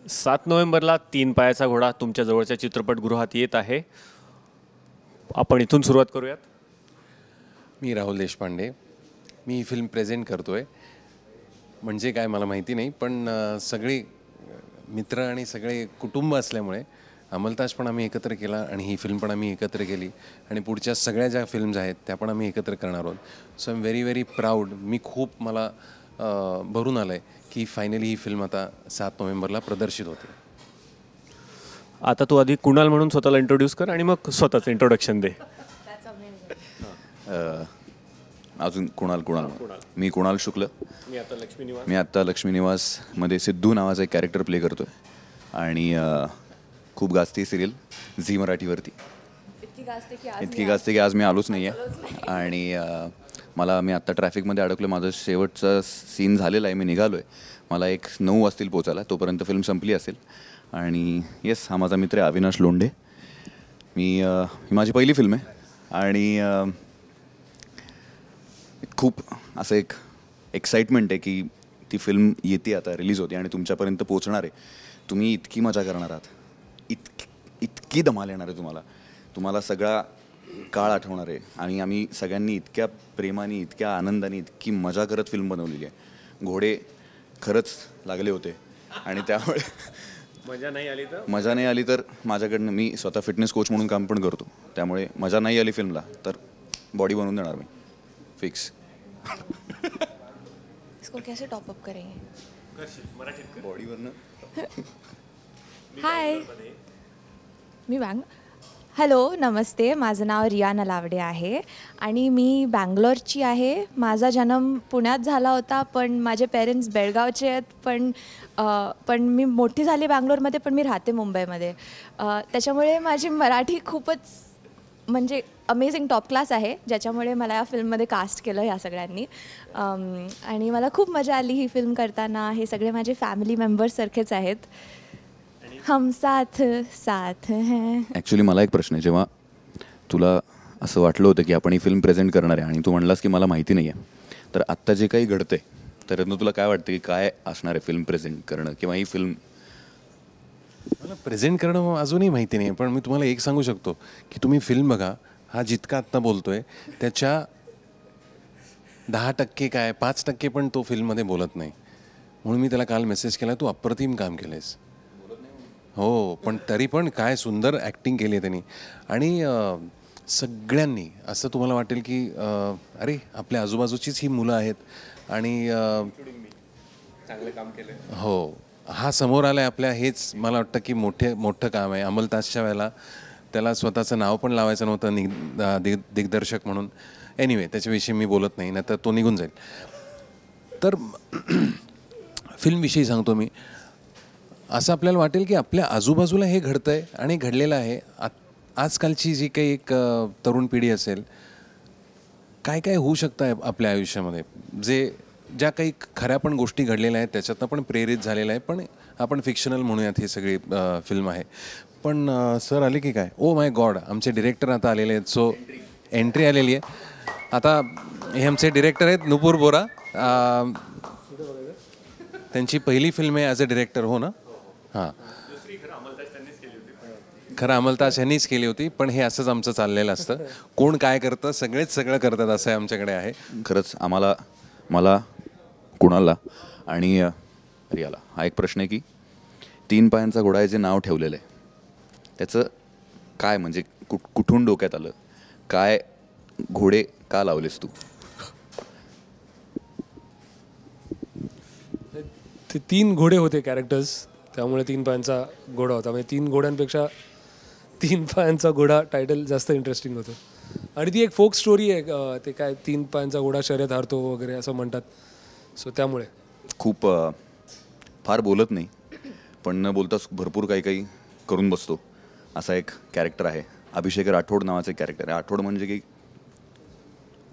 7 नोव्हेंबरला तीन पायाचा घोडा तुमच्या जवळच्या चित्रपटगृहात येत आहे. आपण इथून सुरुवात करूयात. मी राहुल देशपांडे. मी ही फिल्म प्रेझेंट करतो आहे. म्हणजे काय मला माहिती नाही, पण सगळे मित्र आणि सगळे कुटुंब असल्यामुळे अमलताज पण आम्ही एकत्र केला आणि ही फिल्म पण आम्ही एकत्र केली आणि पुढच्या सगळ्या ज्या फिल्म्स आहेत त्या पण आम्ही एकत्र करणार आहोत. So I am very very proud. मी खूप मला भरून आलं आहे की फायनली ही फिल्म आता 7 नोव्हेंबरला प्रदर्शित होते. आता तू आधी कुणाल म्हणून स्वतःला इंट्रोड्यूस कर आणि मग स्वतःचं इंट्रोडक्शन दे. अजून कुणाल मी कुणाल शुक्ल. मी आत्ता लक्ष्मी निवासमध्ये सिद्धू नावाचा एक कॅरेक्टर प्ले करतो आहे आणि खूप गाजते सिरियल झी मराठीवरती. इतकी गाजते की आज मी आलोच नाही आहे आणि मी आत्ता ट्रॅफिकमध्ये अडकलो. माझं शेवटचा सीन झालेला आहे. मी निघालो आहे. मला 9 वाजतील पोचायला. तोपर्यंत फिल्म संपली असेल. आणि येस, हा माझा मित्र आहे अविनाश लोंढे. ही माझी पहिली फिल्म आहे आणि खूप असं एक एक्साइटमेंट आहे की ती फिल्म येते, आता रिलीज होते आणि तुमच्यापर्यंत पोचणार आहे. तुम्ही इतकी मजा करणार आहात, इतकी धमाल येणार आहे तुम्हाला सगळा काळ आठवणार आहे. आणि आम्ही सगळ्यांनी इतक्या प्रेमाने, इतक्या आनंदाने, इतकी मजा करत फिल्म बनवलेली आहे. घोडे खरंच लागले होते आणि त्यामुळे मजा नाही आली तर माझ्याकडनं, मी स्वतः फिटनेस कोच म्हणून काम पण करतो, त्यामुळे मजा नाही आली फिल्मला तर बॉडी बनवून देणार मी फिक्स. इसको कैसे टॉप अप करेंगे बॉडीवरनं. हाय, मी हॅलो, नमस्ते. माझं नाव रिया नलावडे आहे आणि मी बँगलोरची आहे. माझा जन्म पुण्यात झाला होता, पण माझे पेरेंट्स बेळगावचे आहेत. पण मी मोठी झाली बँगलोरमध्ये, पण मी राहते मुंबईमध्ये. त्याच्यामुळे माझी मराठी खूपच म्हणजे अमेझिंग टॉप क्लास आहे, ज्याच्यामुळे मला या फिल्ममध्ये कास्ट केलं ह्या सगळ्यांनी. आणि मला खूप मजा आली ही फिल्म करताना. हे सगळे माझे फॅमिली मेंबर्ससारखेच आहेत. हम साथ साथ हैं. ॲक्च्युली मला एक प्रश्न आहे. जेव्हा तुला असं वाटलं होतं की आपण ही फिल्म प्रेझेंट करणार आहे आणि तू म्हणलास की मला माहिती नाही आहे, तर आत्ता जे काही घडतंय त्यातनं तुला काय वाटतं की काय असणार आहे फिल्म प्रेझेंट करणं किंवा ही फिल्म? मला प्रेझेंट करणं अजूनही माहिती नाही, पण मी तुम्हाला एक सांगू शकतो की तुम्ही फिल्म बघा. हा जितका आत्ता बोलतोय त्याच्या 10% काय 5% पण तो फिल्ममध्ये बोलत नाही. म्हणून मी त्याला काल मेसेज केला, तू अप्रतिम काम केलं आहेस. हो, पण तरी पण काय सुंदर ॲक्टिंग केली आहे त्यांनी. आणि सगळ्यांनी असं तुम्हाला वाटेल की अरे आपल्या आजूबाजूचीच ही मुलं आहेत आणि चांगलं काम केलं. हो, हा समोर आला आहे आपल्या. हेच मला वाटतं की मोठं काम आहे. अमलताजच्या वेळेला त्याला स्वतःचं नाव पण लावायचं नव्हतं दिग्दर्शक म्हणून. एनिवे, त्याच्याविषयी मी बोलत नाही, नाहीतर तो निघून जाईल. तर फिल्मविषयी सांगतो मी. असं आपल्याला वाटेल की आपल्या आजूबाजूला हे घडतं आहे आणि घडलेलं आहे. आजकालची जी काही एक तरुण पिढी असेल, काय काय होऊ शकतं आहे आपल्या आयुष्यामध्ये, ज्या काही खऱ्या पण गोष्टी घडलेल्या आहेत त्याच्यातनं पण प्रेरित झालेलं आहे. पण आपण फिक्शनल म्हणूयात ही सगळी फिल्म आहे. पण सर आले की काय, ओ माय गॉड, आमचे डिरेक्टर आता आलेले आहेत. सो एंट्री आलेली आहे. आता हे आमचे डिरेक्टर आहेत नुपूर बोरा. त्यांची पहिली फिल्म आहे ॲज अ डिरेक्टर. हो ना? हां, खरं अमलताज यांनीच केली होती. पण हे असंच आमचं चाललेलं असतं. कोण काय करतं, सगळेच सगळं करतात, असं आमच्याकडे आहे. खरंच मला कुणाला आणि रियाला हा एक प्रश्न आहे की 3 पायांचा घोडा हे जे नाव ठेवलेलं आहे त्याचं काय, म्हणजे कुठून डोक्यात आलं? काय घोडे का लावलेस तू? ते 3 घोडे होते कॅरेक्टर्स, त्यामुळे 3 पायांचा घोडा होता. म्हणजे 3 घोड्यांपेक्षा 3 पायांचा घोडा टायटल जास्त इंटरेस्टिंग होतं. आणि ती एक फोक स्टोरी आहे. ते काय 3 पायांचा घोडा शर्यत हारतो वगैरे असं म्हणतात. सो त्यामुळे खूप फार बोलत नाही, पण न बोलताच भरपूर काही करून बसतो असा एक कॅरेक्टर आहे. अभिषेक राठोड नावाचं एक कॅरेक्टर आहे. राठोड म्हणजे की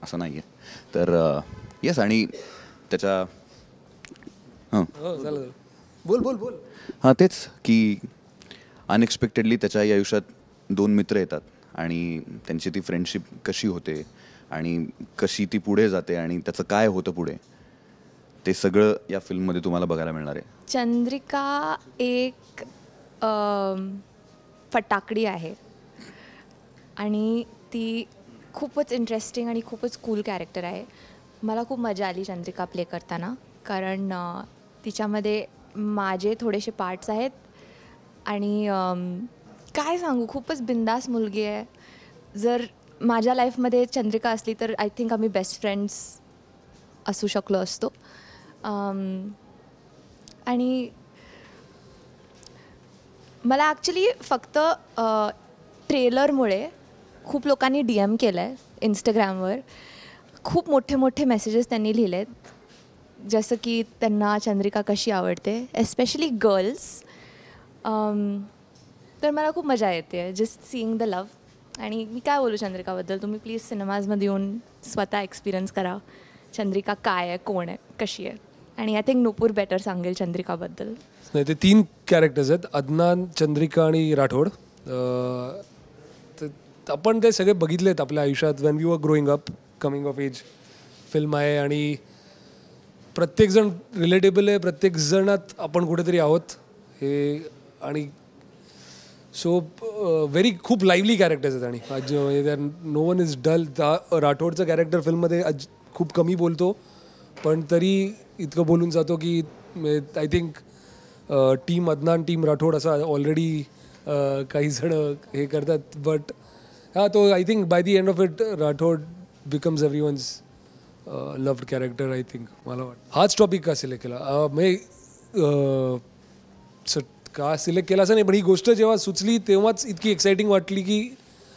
असं नाही आहे तर येस. आणि त्याच्या बोल. हां, तेच की अनएक्सपेक्टेडली त्याच्याही आयुष्यात 2 मित्र येतात आणि त्यांची ती फ्रेंडशिप कशी होते आणि कशी ती पुढे जाते आणि त्याचं काय होतं पुढे ते सगळं या फिल्ममध्ये तुम्हाला बघायला मिळणार आहे. चंद्रिका एक फटाकडी आहे आणि ती खूपच इंटरेस्टिंग आणि खूपच कूल कॅरेक्टर आहे. मला खूप मजा आली चंद्रिका प्ले करताना, कारण तिच्यामध्ये माझे थोडेसे पार्ट्स आहेत आणि काय सांगू, खूपच बिंदास मुलगी आहे. जर माझ्या लाईफमध्ये चंद्रिका असली तर आय थिंक आम्ही बेस्ट फ्रेंड्स असू शकलो असतो. आणि मला ॲक्च्युली फक्त ट्रेलरमुळे खूप लोकांनी DM केलं आहे इंस्टाग्रामवर. खूप मोठे मोठे मेसेजेस त्यांनी लिहिले आहेत, जसं की त्यांना चंद्रिका कशी आवडते, एस्पेशली गर्ल्स. तर मला खूप मजा येते जस्ट सीइंग द लव्ह. आणि मी काय बोलू चंद्रिकाबद्दल, तुम्ही प्लीज सिनेमाजमध्ये येऊन स्वतः एक्सपिरियन्स करा चंद्रिका काय आहे, कोण आहे, कशी आहे. आणि आय थिंक नूपूर बेटर सांगेल चंद्रिकाबद्दल. नाही, ते 3 कॅरेक्टर्स आहेत, अदनान, चंद्रिका आणि राठोड. आपण ते सगळे बघितलेत आपल्या आयुष्यात. When we were growing up, coming of age film आहे आणि प्रत्येकजण रिलेटेबल आहे, प्रत्येकजणात आपण कुठेतरी आहोत हे. आणि सो व्हेरी खूप लाईव्हली कॅरेक्टर्स आहेत. आणि आज नो वन इज डल. राठोडचं कॅरेक्टर फिल्ममध्ये खूप कमी बोलतो, पण तरी इतकं बोलून जातो की I think team Adnan, team Rathod असं ऑलरेडी काही जण हे करतात. बट हा, तो I think by the end of it Rathod becomes everyone's loved character. I think मला वाटतं हाच टॉपिक का सिलेक्ट केला का सिलेक्ट केला असं नाही, पण ही गोष्ट जेव्हा सुचली तेव्हाच इतकी एक्साइटिंग वाटली की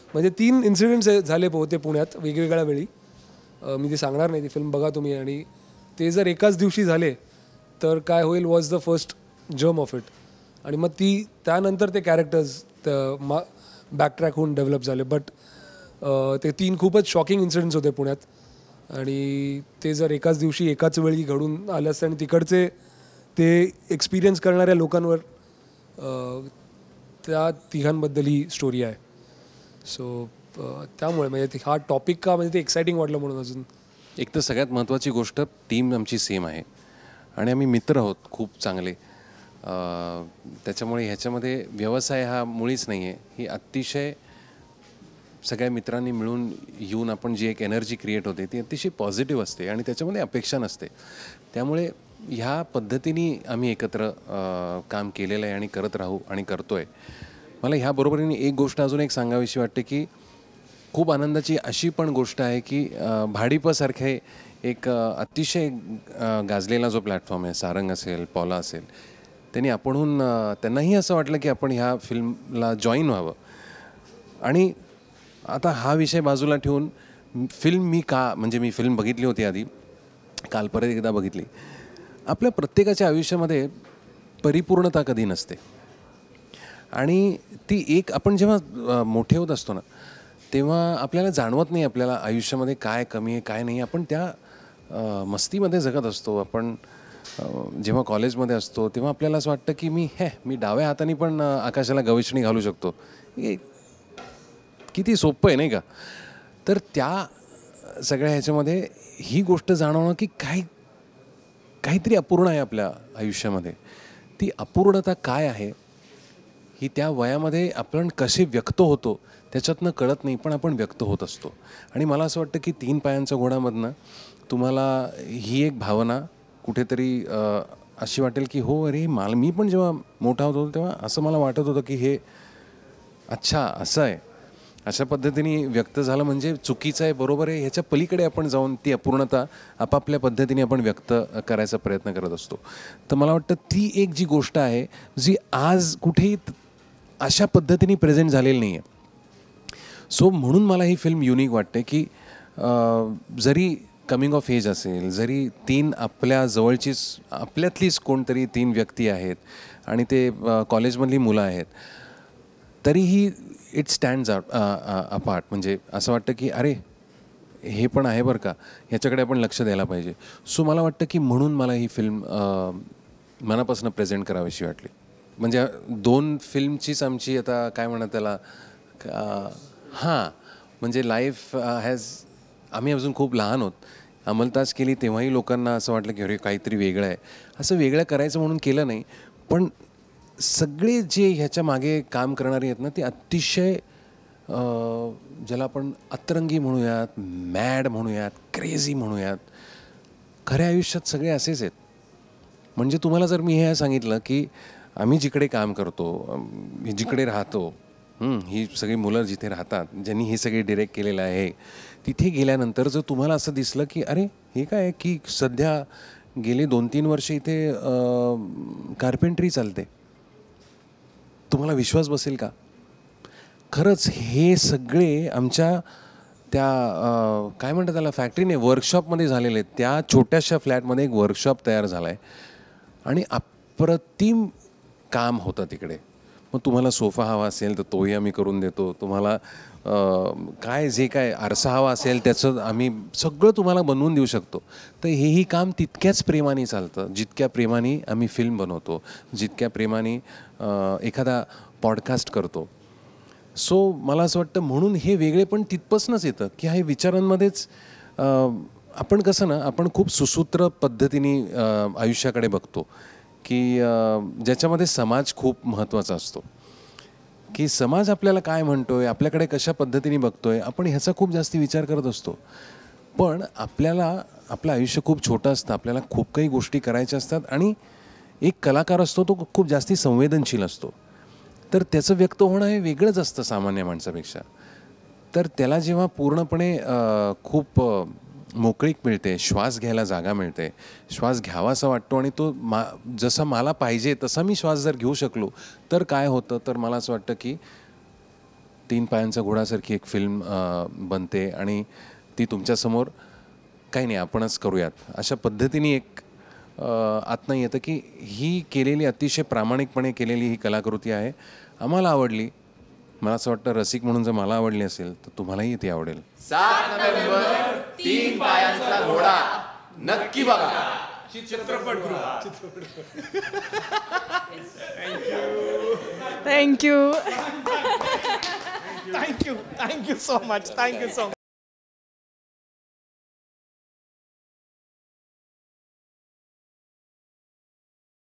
म्हणजे 3 इन्सिडेंट्स झाले होते पुण्यात वेगवेगळ्या वेळी. मी ते सांगणार नाही, ती फिल्म बघा तुम्ही. आणि ते जर एकाच दिवशी झाले तर काय होईल was the first germ of it. आणि मग त्यानंतर ते कॅरेक्टर्स बॅकट्रॅक होऊन डेव्हलप झाले. बट ते 3 खूपच शॉकिंग इन्सिडेंट्स होते पुण्यात आणि ते जर एकाच दिवशी एकाच वेळी घडून आले असते आणि तिकडचे ते एक्सपिरियन्स करणाऱ्या लोकांवर त्या तिघांबद्दल ही स्टोरी आहे. सो त्यामुळे म्हणजे हा टॉपिक का म्हणजे ते एक्साइटिंग वाटलं म्हणून. अजून एक तर सगळ्यात महत्त्वाची गोष्ट, टीम आमची सेम आहे आणि आम्ही मित्र आहोत खूप चांगले. त्याच्यामुळे ह्याच्यामध्ये व्यवसाय हा मुळीच नाही आहे. ही अतिशय सगळ्या मित्रांनी मिळून येऊन आपण जी एक एनर्जी क्रिएट होते ती अतिशय पॉझिटिव्ह असते आणि त्याच्यामध्ये अपेक्षा नसते. त्यामुळे ह्या पद्धतीने आम्ही एकत्र काम केलेलं आहे आणि करत राहू आणि करतो आहे. मला ह्याबरोबरीने एक गोष्ट अजून एक सांगावीशी वाटते की खूप आनंदाची अशी पण गोष्ट आहे की भाडीपसारखे एक अतिशय गाजलेला जो प्लॅटफॉर्म आहे, सारंग असेल, पॉला असेल, त्यांनी आपणहून त्यांनाही असं वाटलं की आपण ह्या फिल्मला जॉईन व्हावं. आणि आता हा विषय बाजूला ठेवून फिल्म मी फिल्म बघितली होती आधी, काल परत एकदा बघितली. आपल्या प्रत्येकाच्या आयुष्यामध्ये परिपूर्णता कधी नसते आणि ती एक आपण जेव्हा मोठे होत असतो ना तेव्हा आपल्याला जाणवत नाही आपल्याला आयुष्यामध्ये काय कमी आहे काय नाही. आपण त्या मस्तीमध्ये जगत असतो. आपण जेव्हा कॉलेजमध्ये असतो तेव्हा आपल्याला असं वाटतं की मी डाव्या हाताने पण आकाशाला गवसणी घालू शकतो. हे किती सोपं आहे नाही का. तर त्या सगळ्या ह्याच्यामध्ये ही गोष्ट जाणवणं की काहीतरी अपूर्ण आहे आपल्या आयुष्यामध्ये. ती अपूर्णता काय आहे ही त्या वयामध्ये आपण कसे व्यक्त होतो त्याच्यातनं कळत नाही, पण आपण व्यक्त होत असतो. आणि मला असं वाटतं की 3 पायांच्या घोड्यामधनं तुम्हाला ही एक भावना कुठेतरी अशी वाटेल की हो अरे मी पण जेव्हा मोठा होतो तेव्हा असं मला वाटत होतं की हे अच्छा असं आहे, अशा पद्धतीने व्यक्त झालं म्हणजे चुकीचं आहे बरोबर आहे ह्याच्या पलीकडे आपण जाऊन ती अपूर्णता आपापल्या पद्धतीने आपण व्यक्त करायचा प्रयत्न करत असतो. तर मला वाटतं ती एक जी गोष्ट आहे जी आज कुठेही अशा पद्धतीने प्रेझेंट झालेली नाही आहे. सो म्हणून मला ही फिल्म युनिक वाटते की जरी कमिंग ऑफ एज असेल, जरी 3 आपल्या जवळचीच आपल्यातलीच कोणतरी 3 व्यक्ती आहेत आणि ते कॉलेजमधली मुलं आहेत, तरीही इट स्टँड्स अपार्ट. म्हणजे असं वाटतं की अरे हे पण आहे बरं का, ह्याच्याकडे आपण लक्ष द्यायला पाहिजे. सो मला वाटतं की म्हणून मला ही फिल्म मनापासून प्रेझेंट करावीशी वाटली. म्हणजे 2 फिल्मचीच आमची आता काय म्हणतात त्याला म्हणजे लाईफ आम्ही अजून खूप लहान आहोत. अंमलताज केली तेव्हाही लोकांना असं वाटलं की अरे काहीतरी वेगळं आहे. असं वेगळं करायचं म्हणून केलं नाही, पण सगळे जे ह्याच्या मागे काम करणारे आहेत ना ते अतिशय ज्याला आपण अतरंगी म्हणूयात, मॅड म्हणूयात, क्रेझी म्हणूयात, खऱ्या आयुष्यात सगळे असेच आहेत. म्हणजे तुम्हाला जर मी हे सांगितलं की आम्ही जिकडे काम करतो, जिकडे राहतो, ही सगळी मुलं जिथे राहतात, ज्यांनी हे सगळे डिरेक्ट केलेलं आहे, तिथे गेल्यानंतर जर तुम्हाला असं दिसलं की अरे हे काय की सध्या गेले 2-3 वर्ष इथे कार्पेंट्री चालते, तुम्हाला विश्वास बसेल का? खरंच हे सगळे आमच्या त्या काय म्हणतात त्याला, फॅक्टरीने वर्कशॉपमध्ये झालेले आहेत. त्या छोट्याशा फ्लॅटमध्ये एक वर्कशॉप तयार झाला आहे आणि अप्रतिम काम होतं तिकडे. मग तुम्हाला सोफा हवा असेल तर तोही आम्ही करून देतो. तुम्हाला काय जे काय आरसा हवा असेल त्याचं आम्ही सगळं तुम्हाला बनवून देऊ शकतो. तर हेही काम तितक्याच प्रेमाने चालतं जितक्या प्रेमाने आम्ही फिल्म बनवतो, जितक्या प्रेमाने एखादा पॉडकास्ट करतो. सो मला असं वाटतं म्हणून हे वेगळे पण तिथपासूनच येतं की हे विचारांमध्येच आपण कसं ना, आपण खूप सुसूत्र पद्धतीने आयुष्याकडे बघतो की ज्याच्यामध्ये समाज खूप महत्त्वाचा असतो, की समाज आपल्याला काय म्हणतोय, आपल्याकडे कशा पद्धतीने बघतोय, आपण ह्याचा खूप जास्ती विचार करत असतो. पण आपल्याला आपलं आयुष्य खूप छोटं असतं, आपल्याला खूप काही गोष्टी करायच्या असतात आणि एक कलाकार असतो तो खूप जास्ती संवेदनशील असतो. तर त्याचं व्यक्त होणं हे वेगळंच असतं सामान्य माणसापेक्षा. तर त्याला जेव्हा पूर्णपणे खूप मोकळीक मिळते, श्वास घ्यायला जागा मिळते, श्वास घ्यावा असा वाटतो आणि तो जसा मला पाहिजे तसा मी श्वास जर घेऊ शकलो तर काय होतं, तर मला असं वाटतं की 3 पायांचा घोडासारखी एक फिल्म बनते आणि ती तुमच्यासमोर काही नाही आपणच करूयात अशा पद्धतीने एक आतनं येतं की ही केलेली अतिशय प्रामाणिकपणे केलेली ही कलाकृती आहे. आम्हाला आवडली. मला असं वाटतं रसिक म्हणून जर मला आवडली असेल तर तुम्हालाही ती आवडेल. 7 नोव्हेंबर 3 पायांचा घोडा नक्की बघा. चित्रपटगृहात. Thank you. Thank you so much.